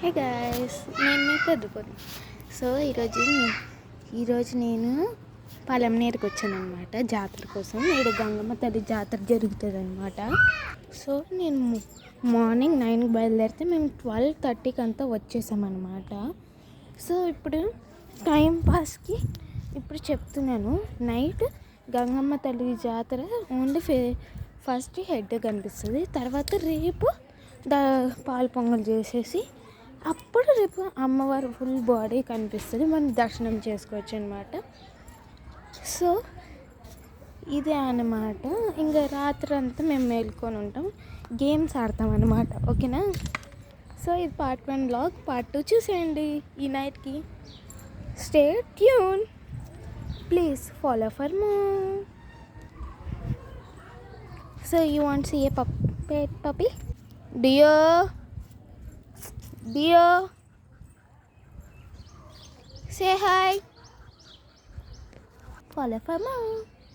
Hey guys, నేను మీ పెద్దపొద్దు. So ఈరోజు నేను పలంనేరుకి వచ్చాను అనమాట జాతర కోసం. ఇక్కడ గంగమ్మ తల్లి జాతర జరుగుతుంది అనమాట. సో నేను మార్నింగ్ 9కి బయలుదేరితే మేము 12:30కి అంతా వచ్చేసామన్నమాట. సో ఇప్పుడు టైం పాస్కి ఇప్పుడు చెప్తున్నాను. నైట్ గంగమ్మ తల్లి జాతర ఓన్లీ ఫస్ట్ హెడ్ కనిపిస్తుంది. తర్వాత రేపు పాలు పొంగల్ చేసేసి అప్పుడు రేపు అమ్మవారు ఫుల్ బాడీ కనిపిస్తుంది, మనం దర్శనం చేసుకోవచ్చు అనమాట. సో ఇదే అన్నమాట. ఇంకా రాత్రి అంతా మేము మేల్కొని ఉంటాం, గేమ్స్ ఆడతాం అన్నమాట. ఓకేనా? సో ఇది పార్ట్ 1 బ్లాగ్. పార్ట్ 2 చూసేయండి ఈ నైట్కి. Stay tune, please follow for more. So you want see a pet puppy? Dio, say hi. Follow for more.